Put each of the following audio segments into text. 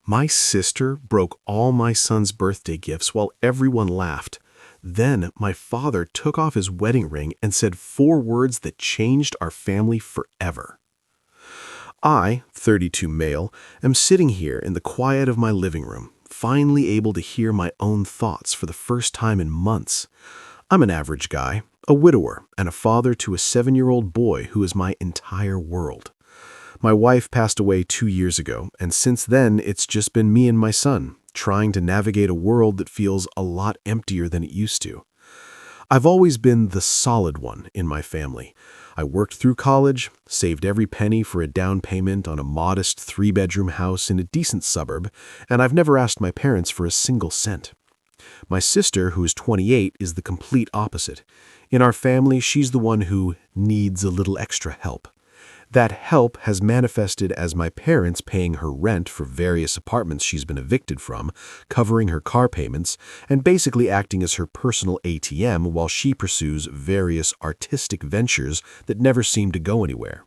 My sister broke all my son's birthday gifts while everyone laughed. Then my father took off his wedding ring and said 4 words that changed our family forever. I, 32 male, am sitting here in the quiet of my living room, finally able to hear my own thoughts for the first time in months. I'm an average guy, a widower, and a father to a 7-year-old boy who is my entire world. My wife passed away 2 years ago, and since then it's just been me and my son, trying to navigate a world that feels a lot emptier than it used to. I've always been the solid one in my family. I worked through college, saved every penny for a down payment on a modest 3-bedroom house in a decent suburb, and I've never asked my parents for a single cent. My sister, who is 28, is the complete opposite. In our family, she's the one who needs a little extra help. That help has manifested as my parents paying her rent for various apartments she's been evicted from, covering her car payments, and basically acting as her personal ATM while she pursues various artistic ventures that never seem to go anywhere.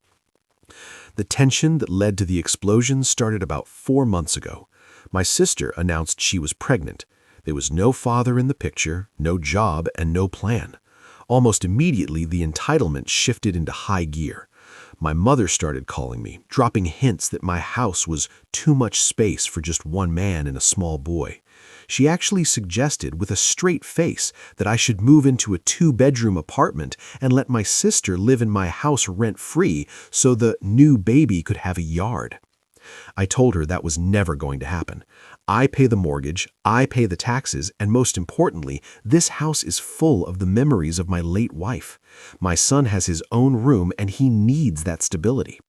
The tension that led to the explosion started about 4 months ago. My sister announced she was pregnant. There was no father in the picture, no job, and no plan. Almost immediately, the entitlement shifted into high gear. My mother started calling me, dropping hints that my house was too much space for just one man and a small boy. She actually suggested with a straight face that I should move into a 2-bedroom apartment and let my sister live in my house rent-free so the new baby could have a yard. I told her that was never going to happen. I pay the mortgage, I pay the taxes, and most importantly, this house is full of the memories of my late wife. My son has his own room and he needs that stability.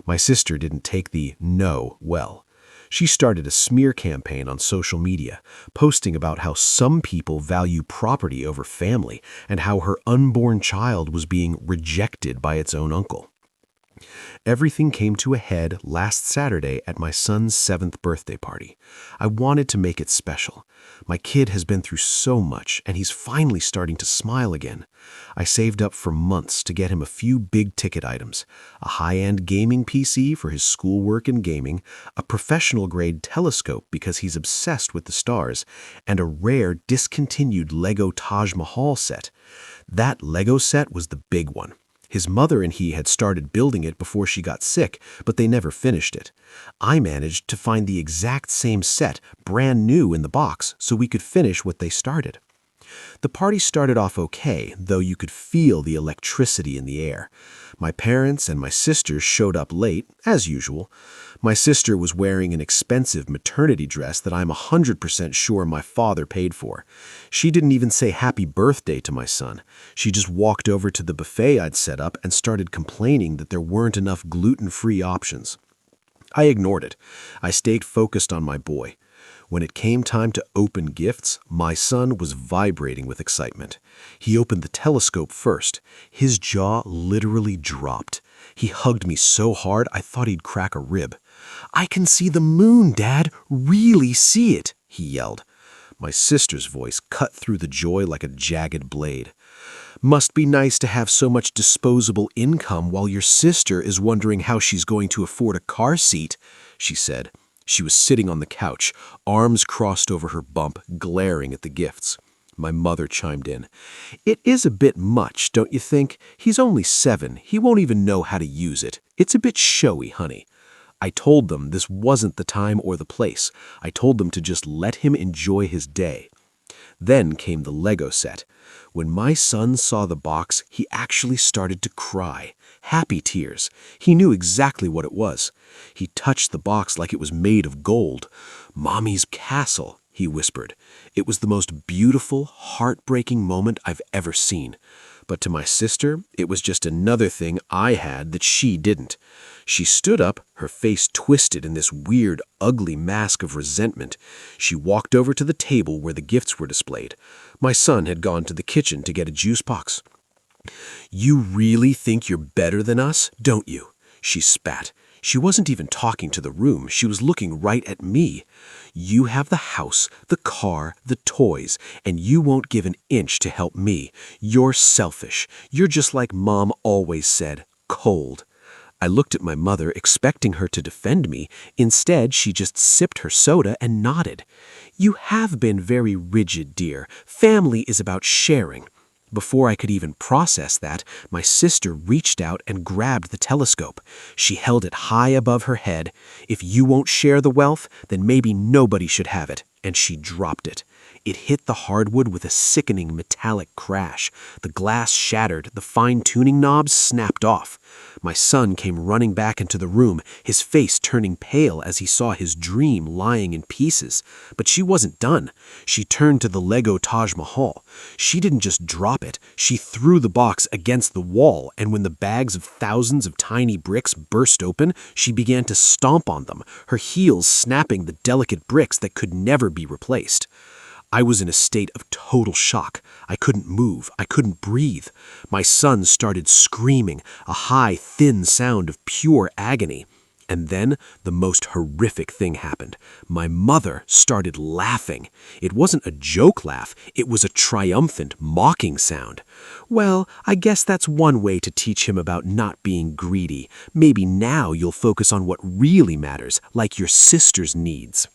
My sister didn't take the no well. She started a smear campaign on social media, posting about how some people value property over family and how her unborn child was being rejected by its own uncle. Everything came to a head last Saturday at my son's 7th birthday party. I wanted to make it special. My kid has been through so much, and he's finally starting to smile again. I saved up for months to get him a few big-ticket items: a high-end gaming PC for his schoolwork and gaming, a professional-grade telescope because he's obsessed with the stars, and a rare, discontinued Lego Taj Mahal set. That Lego set was the big one. His mother and he had started building it before she got sick, but they never finished it. I managed to find the exact same set, brand new in the box, so we could finish what they started. The party started off okay, though you could feel the electricity in the air. My parents and my sisters showed up late, as usual. My sister was wearing an expensive maternity dress that I'm 100% sure my father paid for. She didn't even say happy birthday to my son. She just walked over to the buffet I'd set up and started complaining that there weren't enough gluten-free options. I ignored it. I stayed focused on my boy. When it came time to open gifts, my son was vibrating with excitement. He opened the telescope first. His jaw literally dropped. He hugged me so hard I thought he'd crack a rib. "I can see the moon, Dad! Really see it!" he yelled. My sister's voice cut through the joy like a jagged blade. "Must be nice to have so much disposable income while your sister is wondering how she's going to afford a car seat," she said. She was sitting on the couch, arms crossed over her bump, glaring at the gifts. My mother chimed in. "It is a bit much, don't you think? He's only 7. He won't even know how to use it. It's a bit showy, honey." I told them this wasn't the time or the place. I told them to just let him enjoy his day. Then came the Lego set. When my son saw the box, he actually started to cry. Happy tears. He knew exactly what it was. He touched the box like it was made of gold. "Mommy's castle," he whispered. It was the most beautiful, heartbreaking moment I've ever seen. But to my sister, it was just another thing I had that she didn't. She stood up, her face twisted in this weird, ugly mask of resentment. She walked over to the table where the gifts were displayed. My son had gone to the kitchen to get a juice box. "You really think you're better than us, don't you?" she spat. She wasn't even talking to the room. She was looking right at me. "You have the house, the car, the toys, and you won't give an inch to help me. You're selfish. You're just like Mom always said, cold." I looked at my mother, expecting her to defend me. Instead, she just sipped her soda and nodded. "You have been very rigid, dear. Family is about sharing." Before I could even process that, my sister reached out and grabbed the telescope. She held it high above her head. "If you won't share the wealth, then maybe nobody should have it." And she dropped it. It hit the hardwood with a sickening metallic crash. The glass shattered, the fine-tuning knobs snapped off. My son came running back into the room, his face turning pale as he saw his dream lying in pieces. But she wasn't done. She turned to the Lego Taj Mahal. She didn't just drop it, she threw the box against the wall, and when the bags of thousands of tiny bricks burst open, she began to stomp on them, her heels snapping the delicate bricks that could never be replaced. I was in a state of total shock. I couldn't move. I couldn't breathe. My son started screaming, a high, thin sound of pure agony. And then the most horrific thing happened. My mother started laughing. It wasn't a joke laugh. It was a triumphant, mocking sound. "Well, I guess that's one way to teach him about not being greedy. Maybe now you'll focus on what really matters, like your sister's needs."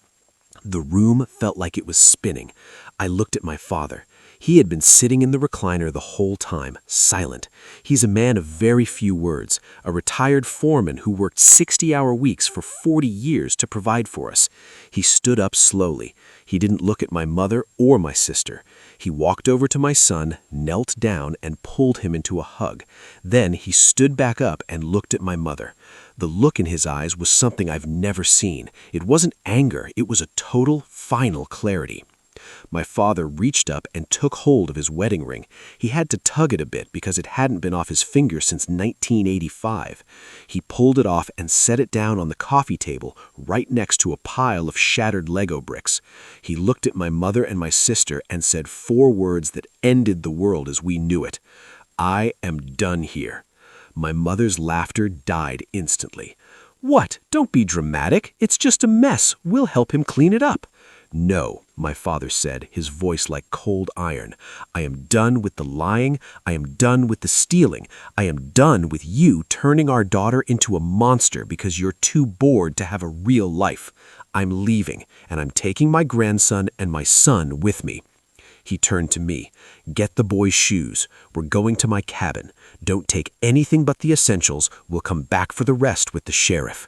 The room felt like it was spinning. I looked at my father. He had been sitting in the recliner the whole time, silent. He's a man of very few words, a retired foreman who worked 60-hour weeks for 40 years to provide for us. He stood up slowly. He didn't look at my mother or my sister. He walked over to my son, knelt down, and pulled him into a hug. Then he stood back up and looked at my mother. The look in his eyes was something I've never seen. It wasn't anger, it was a total, final clarity. My father reached up and took hold of his wedding ring. He had to tug it a bit because it hadn't been off his finger since 1985. He pulled it off and set it down on the coffee table right next to a pile of shattered Lego bricks. He looked at my mother and my sister and said 4 words that ended the world as we knew it. "I am done here." My mother's laughter died instantly. "What? Don't be dramatic. It's just a mess. We'll help him clean it up." "No," my father said, his voice like cold iron. "I am done with the lying. I am done with the stealing. I am done with you turning our daughter into a monster because you're too bored to have a real life. I'm leaving, and I'm taking my grandson and my son with me." He turned to me. "Get the boy's shoes. We're going to my cabin. Don't take anything but the essentials. We'll come back for the rest with the sheriff."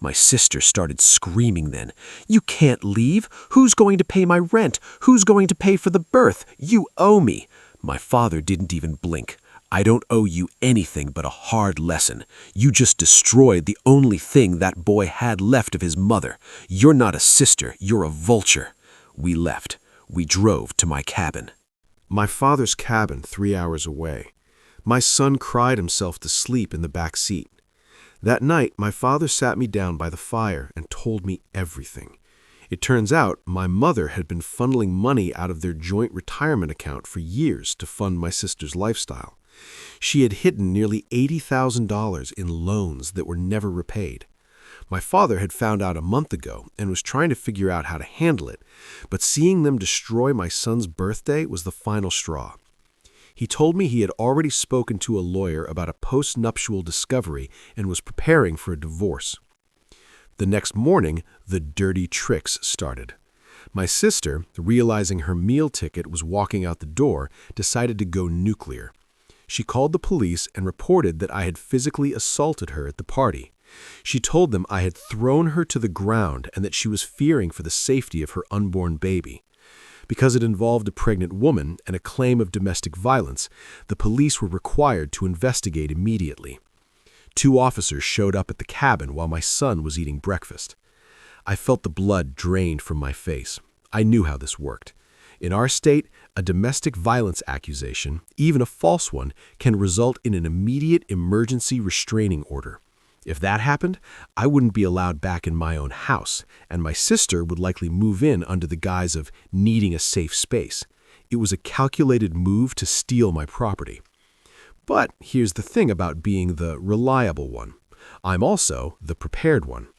My sister started screaming then. "You can't leave. Who's going to pay my rent? Who's going to pay for the birth? You owe me." My father didn't even blink. "I don't owe you anything but a hard lesson. You just destroyed the only thing that boy had left of his mother. You're not a sister, you're a vulture." We left. We drove to my cabin. My father's cabin 3 hours away. My son cried himself to sleep in the back seat. That night, my father sat me down by the fire and told me everything. It turns out my mother had been funneling money out of their joint retirement account for years to fund my sister's lifestyle. She had hidden nearly $80,000 in loans that were never repaid. My father had found out a month ago and was trying to figure out how to handle it, but seeing them destroy my son's birthday was the final straw. He told me he had already spoken to a lawyer about a post-nuptial discovery and was preparing for a divorce. The next morning, the dirty tricks started. My sister, realizing her meal ticket was walking out the door, decided to go nuclear. She called the police and reported that I had physically assaulted her at the party. She told them I had thrown her to the ground and that she was fearing for the safety of her unborn baby. Because it involved a pregnant woman and a claim of domestic violence, the police were required to investigate immediately. 2 officers showed up at the cabin while my son was eating breakfast. I felt the blood drained from my face. I knew how this worked. In our state, a domestic violence accusation, even a false one, can result in an immediate emergency restraining order. If that happened, I wouldn't be allowed back in my own house, and my sister would likely move in under the guise of needing a safe space. It was a calculated move to steal my property. But here's the thing about being the reliable one. I'm also the prepared one.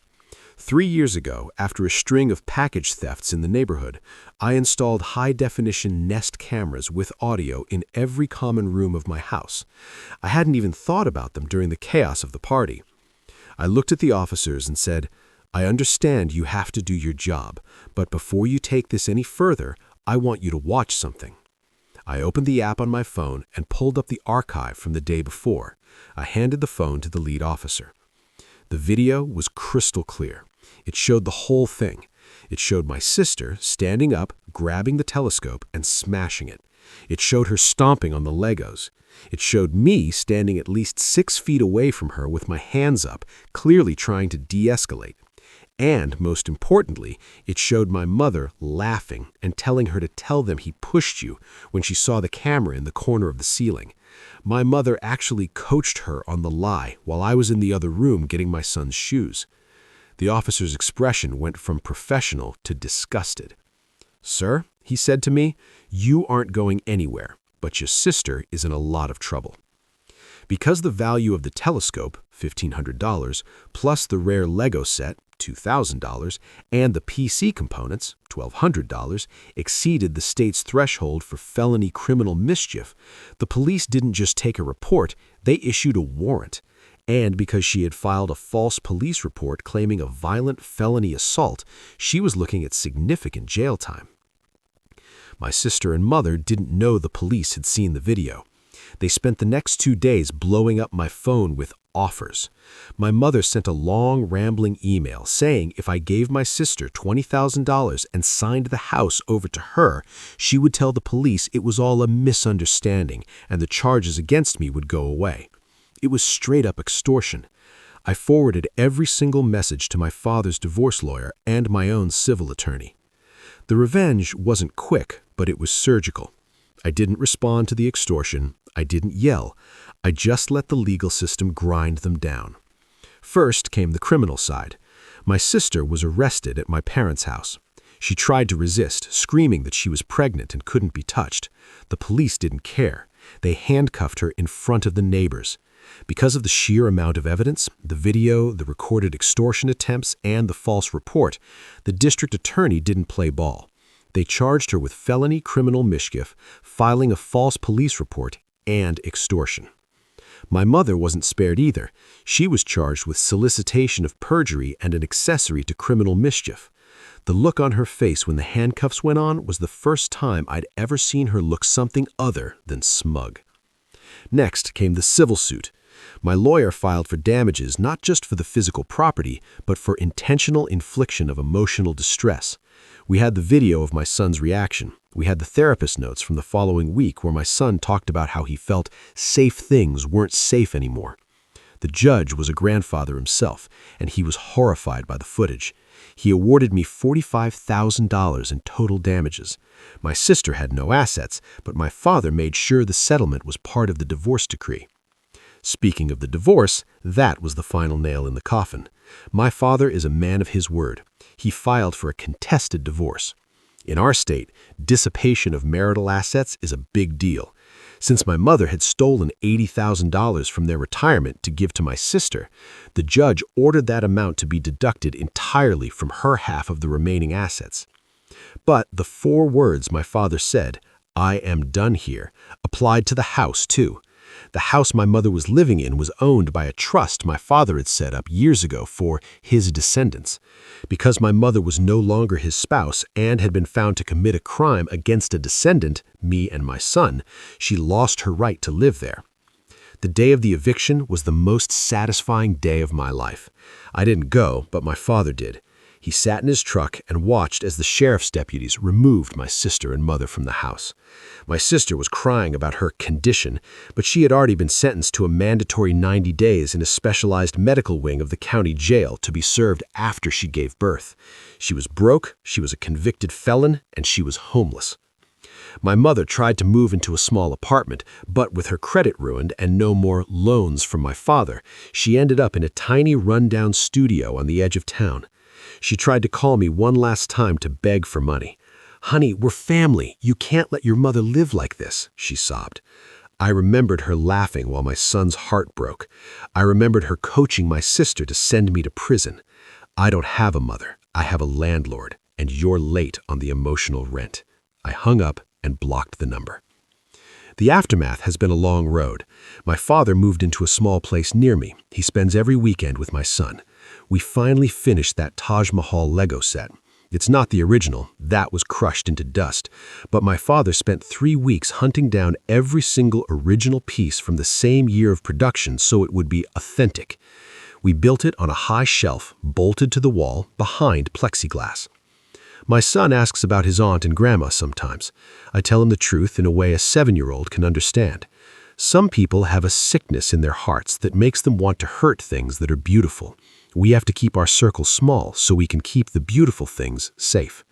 3 years ago, after a string of package thefts in the neighborhood, I installed high-definition Nest cameras with audio in every common room of my house. I hadn't even thought about them during the chaos of the party. I looked at the officers and said, "I understand you have to do your job, but before you take this any further, I want you to watch something." I opened the app on my phone and pulled up the archive from the day before. I handed the phone to the lead officer. The video was crystal clear. It showed the whole thing. It showed my sister standing up, grabbing the telescope, and smashing it. It showed her stomping on the Legos. It showed me standing at least 6 feet away from her with my hands up, clearly trying to de-escalate. And, most importantly, it showed my mother laughing and telling her to tell them he pushed you when she saw the camera in the corner of the ceiling. My mother actually coached her on the lie while I was in the other room getting my son's shoes. The officer's expression went from professional to disgusted. "Sir," he said to me, "you aren't going anywhere, but your sister is in a lot of trouble." Because the value of the telescope, $1,500, plus the rare Lego set, $2,000, and the PC components, $1,200, exceeded the state's threshold for felony criminal mischief, the police didn't just take a report, they issued a warrant. And because she had filed a false police report claiming a violent felony assault, she was looking at significant jail time. My sister and mother didn't know the police had seen the video. They spent the next 2 days blowing up my phone with offers. My mother sent a long, rambling email saying if I gave my sister $20,000 and signed the house over to her, she would tell the police it was all a misunderstanding and the charges against me would go away. It was straight-up extortion. I forwarded every single message to my father's divorce lawyer and my own civil attorney. The revenge wasn't quick, but it was surgical. I didn't respond to the extortion. I didn't yell. I just let the legal system grind them down. First came the criminal side. My sister was arrested at my parents' house. She tried to resist, screaming that she was pregnant and couldn't be touched. The police didn't care. They handcuffed her in front of the neighbors. Because of the sheer amount of evidence, the video, the recorded extortion attempts, and the false report, the district attorney didn't play ball. They charged her with felony criminal mischief, filing a false police report, and extortion. My mother wasn't spared either. She was charged with solicitation of perjury and an accessory to criminal mischief. The look on her face when the handcuffs went on was the first time I'd ever seen her look something other than smug. Next came the civil suit. My lawyer filed for damages not just for the physical property, but for intentional infliction of emotional distress. We had the video of my son's reaction. We had the therapist notes from the following week where my son talked about how he felt safe things weren't safe anymore. The judge was a grandfather himself, and he was horrified by the footage. He awarded me $45,000 in total damages. My sister had no assets, but my father made sure the settlement was part of the divorce decree. Speaking of the divorce, that was the final nail in the coffin. My father is a man of his word. He filed for a contested divorce. In our state, dissipation of marital assets is a big deal. Since my mother had stolen $80,000 from their retirement to give to my sister, the judge ordered that amount to be deducted entirely from her half of the remaining assets. But the 4 words my father said, "I am done here," applied to the house too. The house my mother was living in was owned by a trust my father had set up years ago for his descendants. Because my mother was no longer his spouse and had been found to commit a crime against a descendant, me and my son, she lost her right to live there. The day of the eviction was the most satisfying day of my life. I didn't go, but my father did. He sat in his truck and watched as the sheriff's deputies removed my sister and mother from the house. My sister was crying about her condition, but she had already been sentenced to a mandatory 90 days in a specialized medical wing of the county jail to be served after she gave birth. She was broke, she was a convicted felon, and she was homeless. My mother tried to move into a small apartment, but with her credit ruined and no more loans from my father, she ended up in a tiny rundown studio on the edge of town. She tried to call me one last time to beg for money. "Honey, we're family. You can't let your mother live like this," she sobbed. I remembered her laughing while my son's heart broke. I remembered her coaching my sister to send me to prison. "I don't have a mother. I have a landlord, and you're late on the emotional rent." I hung up and blocked the number. The aftermath has been a long road. My father moved into a small place near me. He spends every weekend with my son. We finally finished that Taj Mahal Lego set. It's not the original, that was crushed into dust, but my father spent 3 weeks hunting down every single original piece from the same year of production so it would be authentic. We built it on a high shelf, bolted to the wall, behind plexiglass. My son asks about his aunt and grandma sometimes. I tell him the truth in a way a 7-year-old can understand. Some people have a sickness in their hearts that makes them want to hurt things that are beautiful. We have to keep our circle small so we can keep the beautiful things safe.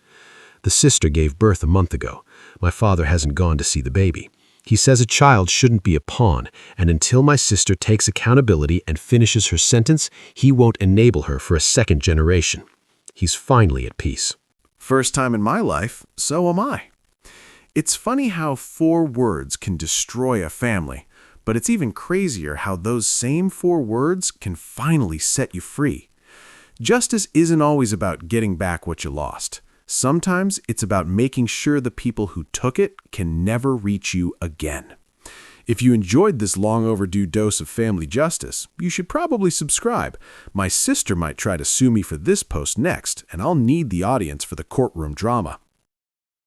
The sister gave birth a month ago. My father hasn't gone to see the baby. He says a child shouldn't be a pawn, and until my sister takes accountability and finishes her sentence, he won't enable her for a second generation. He's finally at peace. First time in my life, so am I. It's funny how 4 words can destroy a family, but it's even crazier how those same 4 words can finally set you free. Justice isn't always about getting back what you lost. Sometimes it's about making sure the people who took it can never reach you again. If you enjoyed this long overdue dose of family justice, you should probably subscribe. My sister might try to sue me for this post next, and I'll need the audience for the courtroom drama.